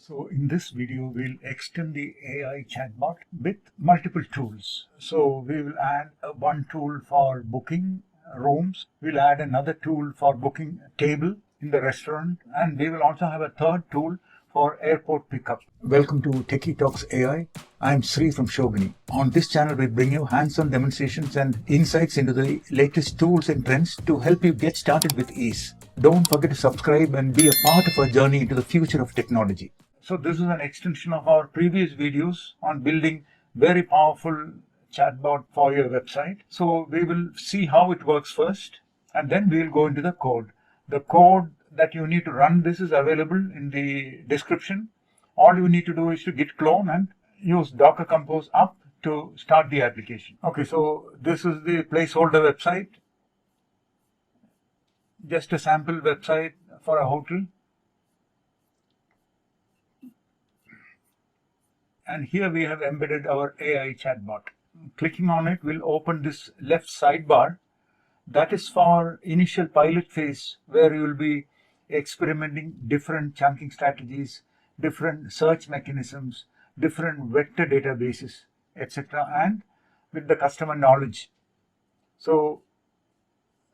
So in this video, we'll extend the AI chatbot with multiple tools. So we will add one tool for booking rooms. We'll add another tool for booking a table in the restaurant. And we will also have a third tool for airport pickup. Welcome to Techie Talks AI. I'm Sri from Shogini. On this channel, we bring you hands-on demonstrations and insights into the latest tools and trends to help you get started with ease. Don't forget to subscribe and be a part of our journey into the future of technology. So this is an extension of our previous videos on building very powerful chatbot for your website. So we will see how it works first, and then we will go into the code. The code that you need to run this is available in the description. All you need to do is to git clone and use Docker Compose up to start the application. Okay, so this is the placeholder website. Just a sample website for a hotel. And here we have embedded our AI chatbot. Clicking on it will open this left sidebar. That is for initial pilot phase, where you will be experimenting different chunking strategies, different search mechanisms, different vector databases, etc., and with the customer knowledge. So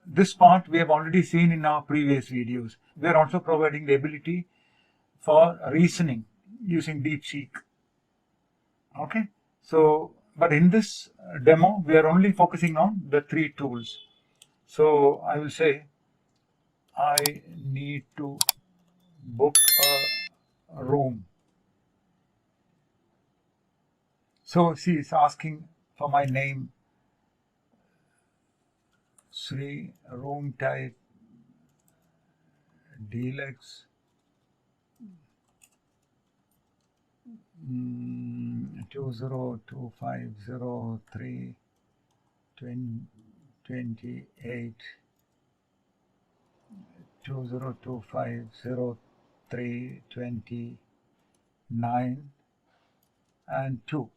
this part we have already seen in our previous videos. We are also providing the ability for reasoning using DeepSeek. Okay, so but in this demo we are only focusing on the three tools. So I will say I need to book a room. So she is asking for my name, Sri, room type, deluxe, 20250 328 20250 329 and 2.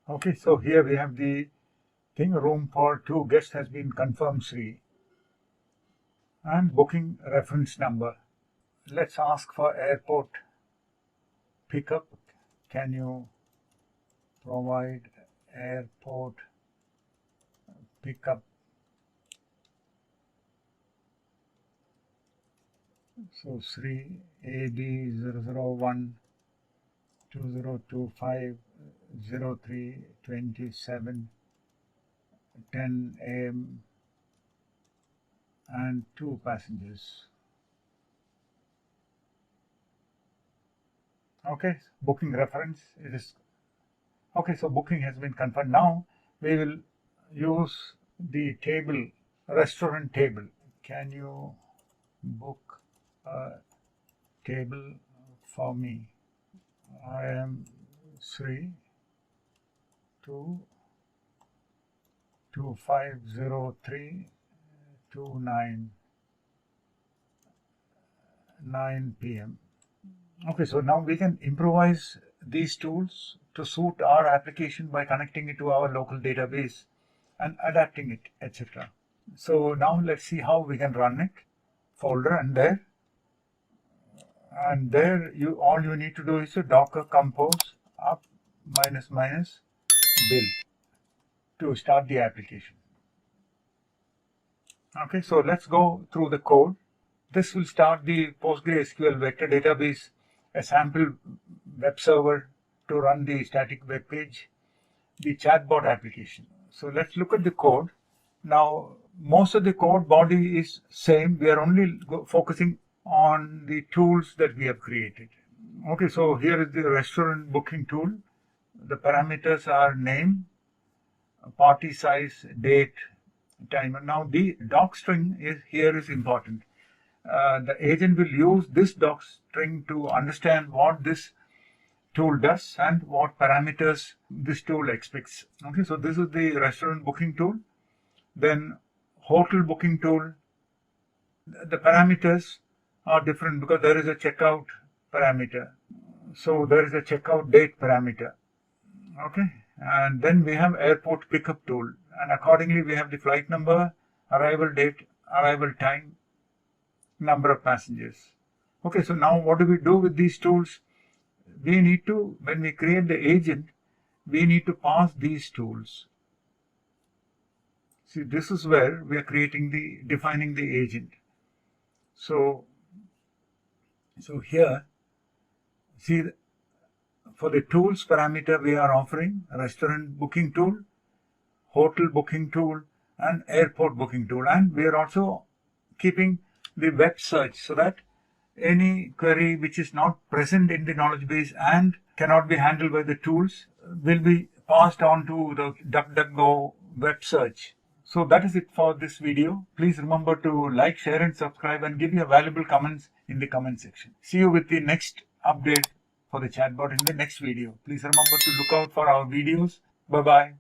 Okay, so here we have the thing, room for 2 guests has been confirmed, Sri, and booking reference number. Let's ask for airport pickup. Can you provide airport pickup? So Sri AB 001 2025 0327 10 AM and 2 passengers. Okay, booking reference, it is okay. So booking has been confirmed. Now we will use the table, restaurant table. Can you book a table for me? I am Sri 2503 9 PM. Okay, so now we can improvise these tools to suit our application by connecting it to our local database and adapting it, etc. So now let's see how we can run it. Folder and there all you need to do is to Docker Compose up --build to start the application. Okay, so let's go through the code. This will start the PostgreSQL vector database, a sample web server to run the static web page, the chatbot application. So let's look at the code. Now, most of the code body is same. We are only focusing on the tools that we have created. Okay, so here is the restaurant booking tool. The parameters are name, party size, date, timer. Now the doc string is important. The agent will use this doc string to understand what this tool does and what parameters this tool expects. Okay, so this is the restaurant booking tool. Then hotel booking tool. The parameters are different because there is a checkout parameter. So there is a checkout date parameter. Okay, and then we have airport pickup tool, and accordingly we have the flight number, arrival date, arrival time, number of passengers. Okay, so now what do we do with these tools? We need to, when we create the agent, we need to pass these tools. See, this is where we are defining the agent. So here, see, for the tools parameter, we are offering a restaurant booking tool, hotel booking tool, and airport booking tool. And we are also keeping the web search so that any query which is not present in the knowledge base and cannot be handled by the tools will be passed on to the DuckDuckGo web search. So that is it for this video. Please remember to like, share and subscribe and give your valuable comments in the comment section. See you with the next update for the chatbot in the next video. Please remember to look out for our videos. Bye-bye.